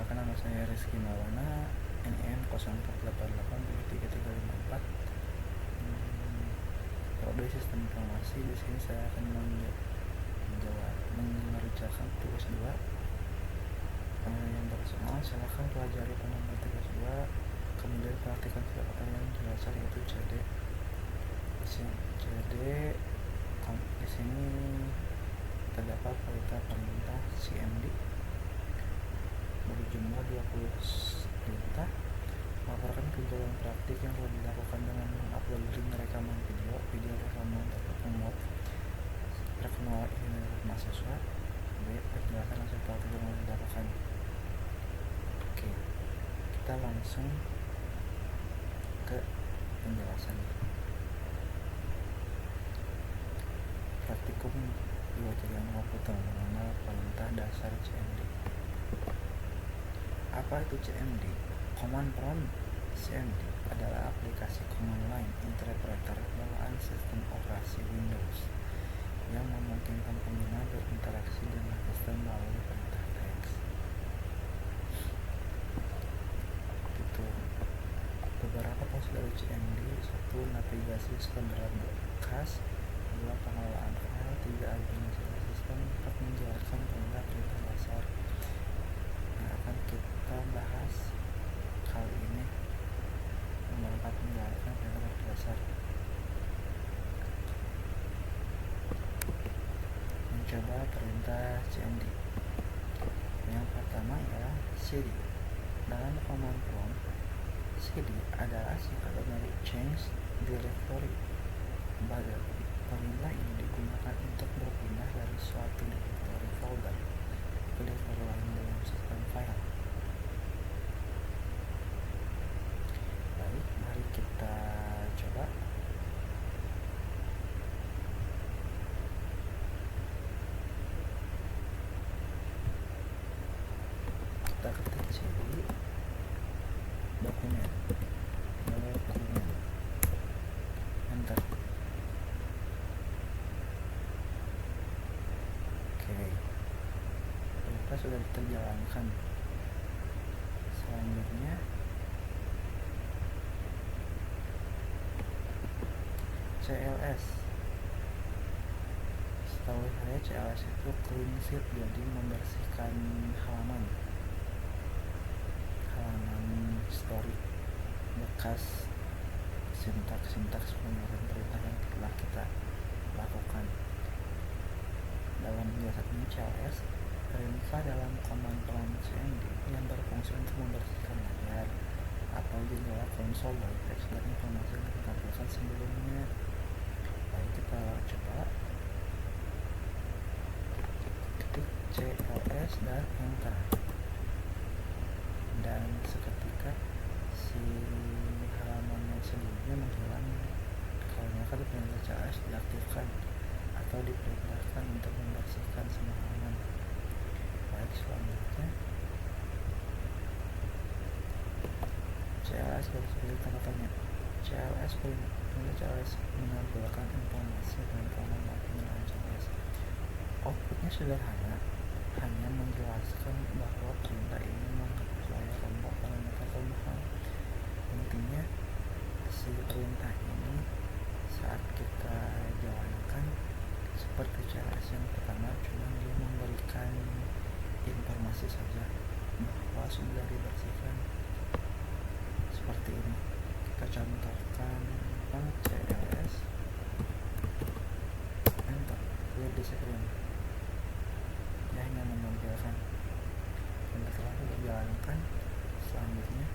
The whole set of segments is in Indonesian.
Perkenalkan, nama saya Rizky Maulana, NIM 0488 Prodi Sistem Informasi. Di sini saya akan mengerjakan tugas 2 yang bersoal silakan pelajari penampilan tugas 2, kemudian praktikkan kata yang dasar yaitu CD. Di sini terdapat perintah CMD berjumlah 20 perintah. Laporkan kejadian praktik yang telah dilakukan dengan mengupload link rekaman video rekaman ataupun mod, perkenalan email mahasiswa. B. Penjelasan hasil praktik yang telah dilakukan. Oke, kita langsung ke penjelasan. Praktikum 2.0 mengenal perintah dasar CMD. Apa itu CMD? Command Prompt CMD adalah aplikasi command line interpreter bawaan sistem operasi Windows yang memungkinkan pengguna berinteraksi dengan sistem melalui perintah teks. Gitu. Beberapa fungsi dari CMD: 1. Navigasi skema berkas, 2. Pengelolaan file, 3. Administrasi sistem, 4. Menjalankan perintah dasar. Yang akan kita bahas kali ini merupakan menjalankan perintah dasar. Mencoba perintah CMD. Yang pertama ialah cd. Dalam command prompt, cd adalah singkatan dari change directory. Perintah ini digunakan untuk berpindah dari suatu directory folder ke directory lain dalam sistem file. Baik, mari kita coba. Kita ketik cd dokumen, enter. Oke, perintah sudah terjalankan. Selanjutnya CLS. Setahu saya CLS itu clean sheet, jadi membersihkan halaman story, bekas sintaks pengiriman perintah yang telah kita lakukan. Dalam penjelasan ini, CLS perintah dalam command prompt CMD yang berfungsi untuk membersihkan layar atau jendela konsol dari teks dan informasi yang ditampilkan sebelumnya. Baik, kita coba ketik CLS dan enter, dan seketika si halaman yang sebelumnya menghilang dikarenakan perintah CLS diaktifkan atau diperintahkan untuk membersihkan semua halaman. Baik, selanjutnya CLS garis miring tanda tanya. CLS menampilkan informasi dan pengalaman penggunaan CLS. Outputnya sederhana, hanya menjelaskan bahwa perintah ini menghapus layar tanpa parameter tambahan. Intinya, si perintah ini saat kita jalankan seperti CLS yang pertama, cuma dia memberikan informasi saja bahwa sudah dibersihkan. Seperti ini, kita contohkan CLS, enter, lihat di screen. Dia hanya menampilkan perintah telah dijalankan. Selanjutnya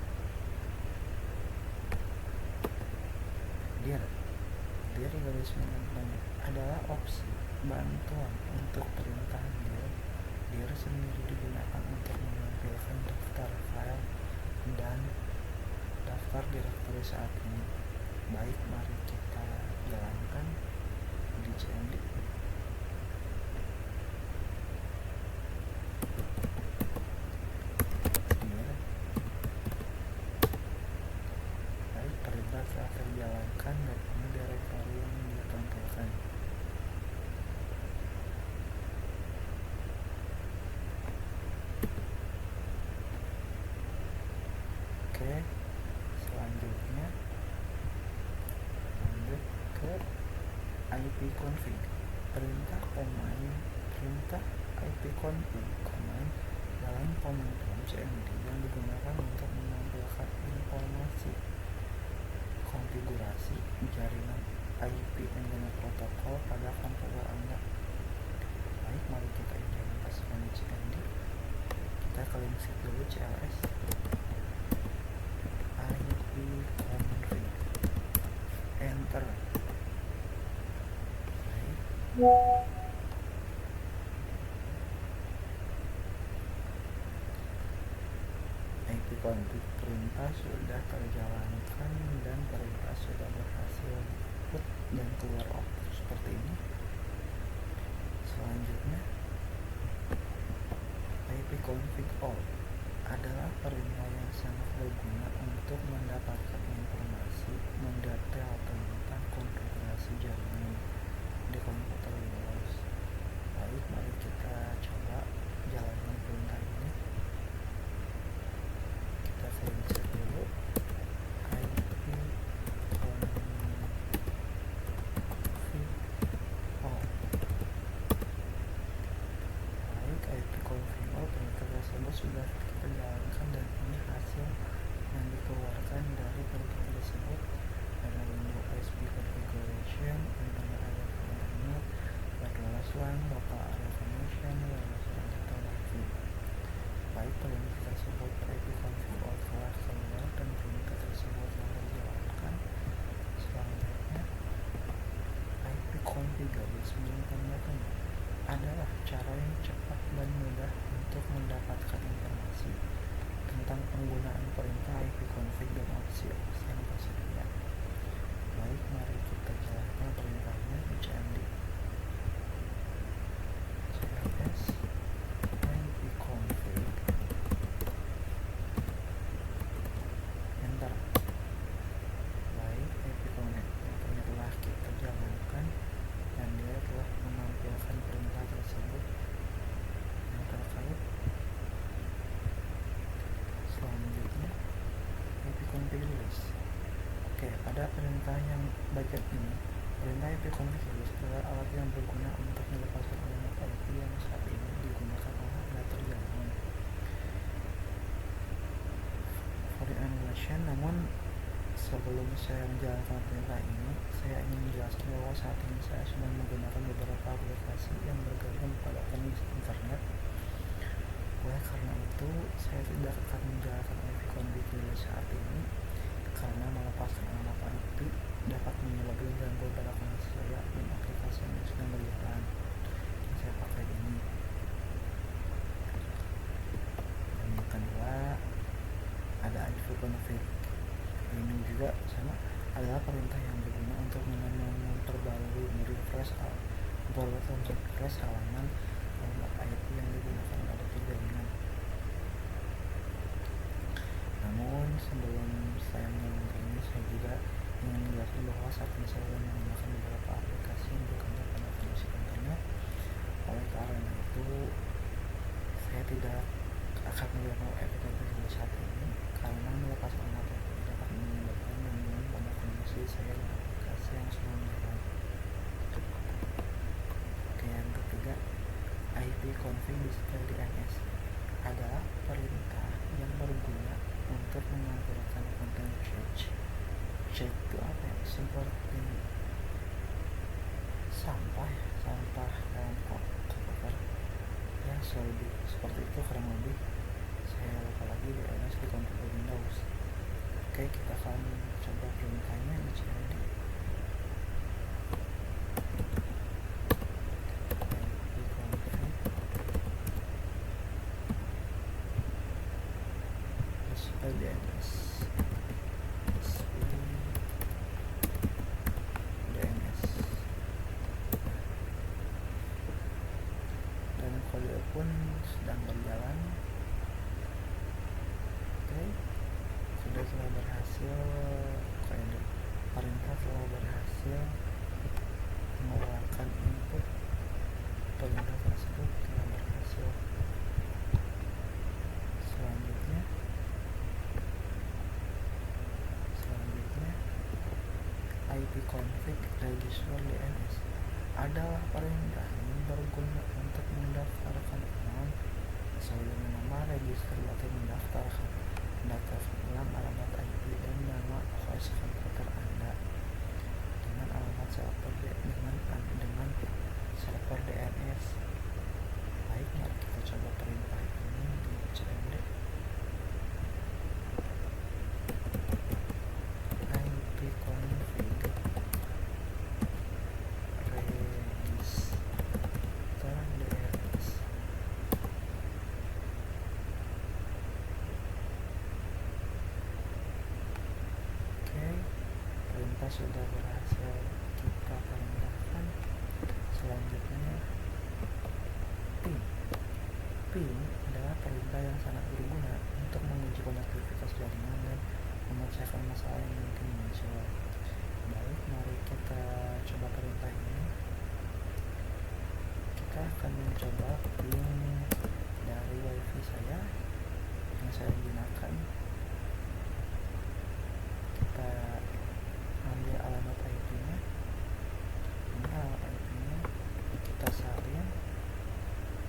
dir garis miring adalah opsi bantuan untuk perintah dir sendiri digunakan untuk menampilkan daftar file dan daftar direktori saat ini. Baik, mari kita jalankan di CMD. Baik, perintah telah terjalankan dan ini direktori yang ditampilkan. ipconfig. Perintah ipconfig command dalam command prompt cmd yang digunakan untuk menampilkan informasi konfigurasi jaringan IP Internet Protocol pada komputer Anda. Baik, mari kita implementasikan di cmd. Kita klik dulu cls ipconfig, enter. Baik, ipconfig perintah sudah terjalankan dan perintah sudah berhasil input dan keluar output seperti ini. Selanjutnya, ipconfig all adalah perintah yang sangat berguna untuk mendapatkan informasi mendetail tentang konfigurasi jaringan di komputer Windows. Baik, mari kita coba jalankan perintah ini. Kita cancel dulu ipconfig all. Baik, ipconfig all perintah tersebut sudah kita jalankan dan ini hasil yang dikeluarkan dari perintah tersebut. Ada Windows USB configuration, internet area internet, wireless LAN, local area connection, wireless LAN data lagi. Baik, perintah tersebut ipconfig all telah keluar dan perintah tersebut telah dijalankan. Selanjutnya, ipconfig menambahkan adalah cara yang cepat dan mudah untuk mendapatkan informasi tentang penggunaan perintah ipconfig dan opsi-opsi yang tersedia. Baik, mari kita jalankan perintahnya di cmd. cls ipconfig, enter. Baik, ipconfig telah kita jalankan dan dia telah menampilkan perintah tersebut yang terkait. Selanjutnya, ipconfig release. Oke, pada perintah yang bagian ini, perintah ipconfig release adalah alat yang berguna untuk melepaskan alamat IP yang saat ini digunakan oleh operator jaringan. For animation, namun sebelum saya menjalankan perintah ini, saya ingin menjelaskan bahwa saat ini saya sedang menggunakan beberapa aplikasi yang bergantung pada koneksi internet. Oleh karena itu, saya tidak akan menjalankan ipconfig release saat ini karena melepaskan alamat IP dapat menyebabkan gangguan pada koneksi saya dan aplikasi yang sedang berjalan yang saya pakai ini. Dan yang kedua, ada ipconfig ini juga sama, adalah perintah yang berguna untuk memperbarui refresh halaman alamat IP yang digunakan pada jaringan. Namun sebelum saya menjalankan ini, saya juga ingin menjelaskan bahwa saat ini saya menggunakan beberapa aplikasi yang bergantung pada koneksi internet. Oleh karena itu, saya tidak akan melakukan ipconfig saat ini karena melepaskan alamat IP dapat menyebabkan gangguan pada koneksi saya dan aplikasi yang sedang berjalan. Oke, yang ketiga, ipconfig display DNS adalah perintah yang berguna untuk menampilkan konten chat itu apa ya, seperti sampah dalam komputer ya, seperti itu kurang lebih. Saya lupa lagi DNS di komputer Windows. Oke, kita akan coba perintahnya di cmd. DNS dan kode pun sedang berjalan. Oke, sudah berhasil, perintah telah berhasil mengeluarkan input. Perintah tersebut telah berhasil. Selanjutnya ipconfig register DNS adalah perintah yang berguna untuk mendaftarkan ulang sesuai dengan nama register atau mendaftarkan ulang alamat IP dan nama OS komputer Anda dengan alamat dengan server DNS. Baik, mari kita coba perintah ini di cmd ipconfig register DNS. Oke, perintah sudah berhasil kita perintahkan. Selanjutnya ping adalah perintah yang sangat berguna untuk menguji konektivitas jaringan dan memecahkan masalah yang mungkin muncul. Baik, mari kita coba perintah ini. Kita akan mencoba ping dari wifi saya yang saya gunakan. Kita ambil alamat IP-nya. Ini alamat IP-nya kita salin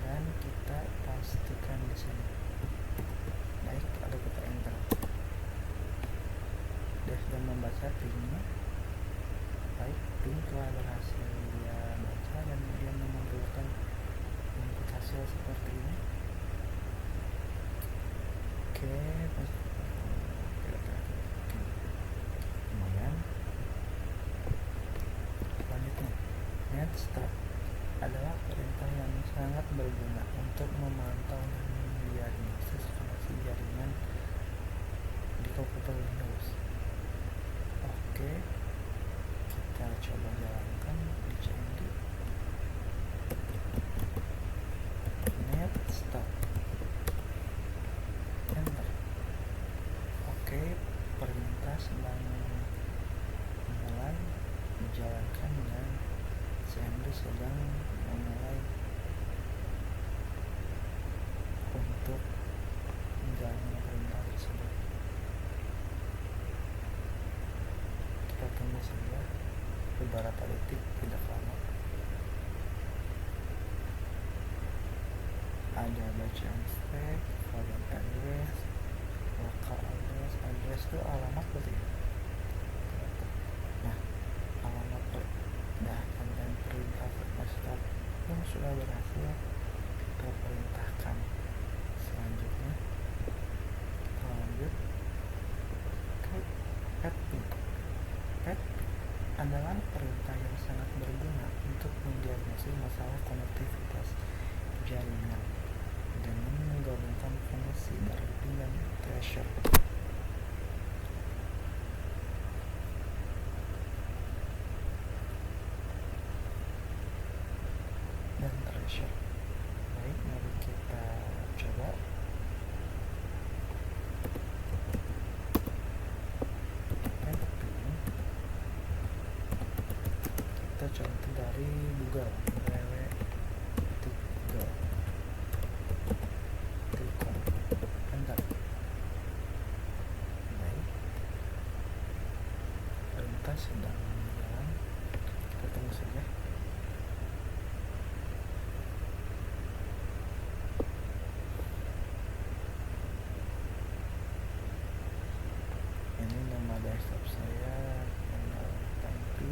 dan kita pastikan di sini. Baik, lalu kita enter. Dia sudah membaca pingnya. Baik, ping telah berhasil dia baca dan dia mengumpulkan input hasil seperti ini. Oke, lumayan. Selanjutnya, net start adalah perintah yang sangat berguna untuk memantau dan mendiagnosis koneksi jaringan di komputer Windows. Oke, kita coba jalankan di cmd net start, enter. Oke, perintah sedang mulai dijalankan dan cmd sedang memulai untuk menjalankan perintah tersebut. Kita tunggu saja beberapa detik, tidak lama. Ada bacaan stack, volume address, local address itu alamat berarti ya. Nah, alamat dan perintah start yang sudah berhasil kita perintahkan. Selanjutnya kita lanjut ke add ping adalah perintah yang sangat berguna untuk mendiagnosis masalah konektivitas jaringan dengan menggabungkan fungsi dari ping dan tracer. Baik, mari kita coba. Kita contoh dari Google, www.google.com, enter. Baik, perintah sedang berjalan, kita tunggu saja. Ini nama desktop saya, channel Tanpi.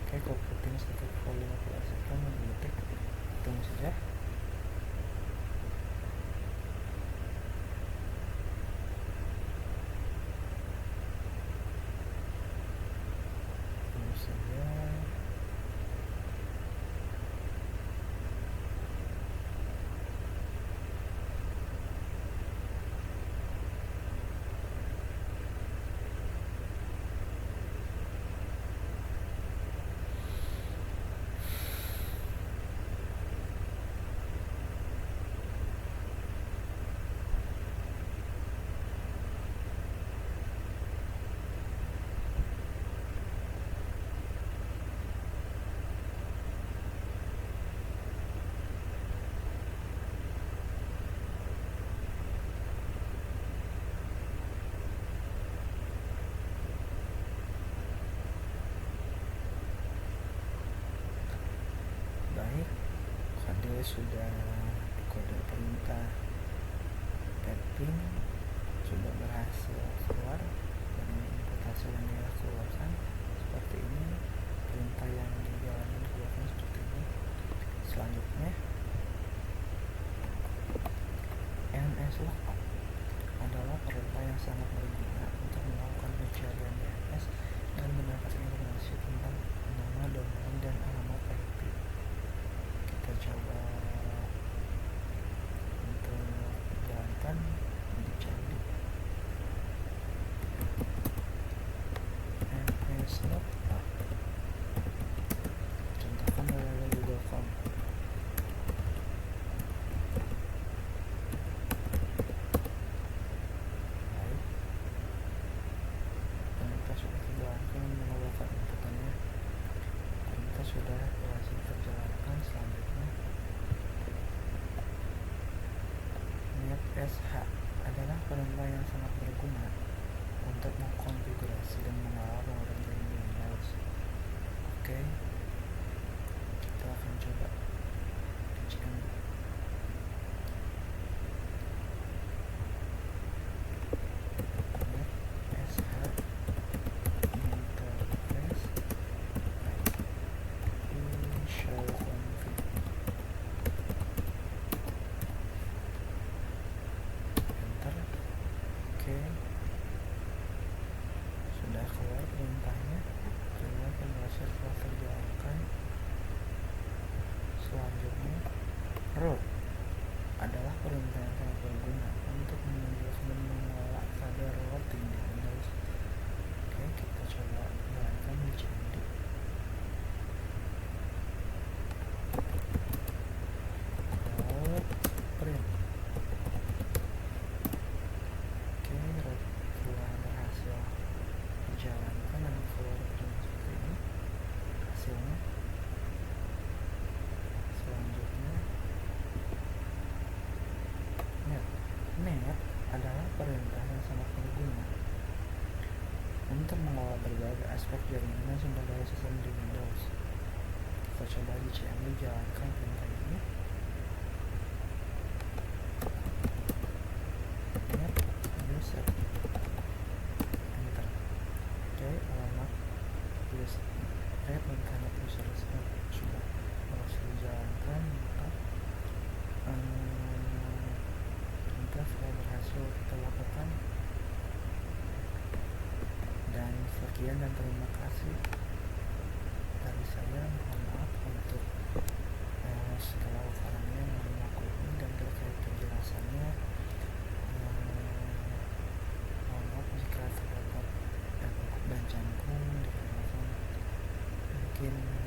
Oke, komputing static volume 15 second, detik. Tunggu saja. Tunggu saja. kode sudah kode perintah petting sudah berhasil keluar dan input hasil yang dia keluarkan seperti ini, perintah yang dijalankan keluarkan seperti ini. Selanjutnya NS lookup adalah perintah yang sangat berguna untuk melakukan pencarian DNS dan mendapatkan informasi tentang nama domain dan alamat IP. Kita coba untuk jalankan dicari NS lookup, contohkan www.google.com. Sudah berhasil terjalankan. Selanjutnya netsh adalah perintah yang sangat berguna untuk mengkonfigurasi dan mengawal penggunaan Windows. Oke, kita akan coba dicek netsh sudah keluar perintahnya, keluar konversi telah terjalankan. Selanjutnya root adalah perintah yang sangat berguna untuk menunjukkan dan mengelola kadar routing di Windows. Oke, kita coba jalankan di cmd. Root print. Jalankan dan keluar seperti ini hasilnya. Selanjutnya net adalah perintah yang sangat berguna untuk mengelola berbagai aspek jaringan dan sumber daya sistem di Windows. Kita coba di cmd jalankan perintah ini. Net user alamat user internet user sudah berhasil dijalankan, maka kita sudah berhasil kita lakukan. Dan sekian dan terima kasih dari saya. Mohon maaf untuk segala kekurangannya yang aku ini dan terkait penjelasannya. Mohon maaf jika terdapat dan canggung dikarenakan mungkin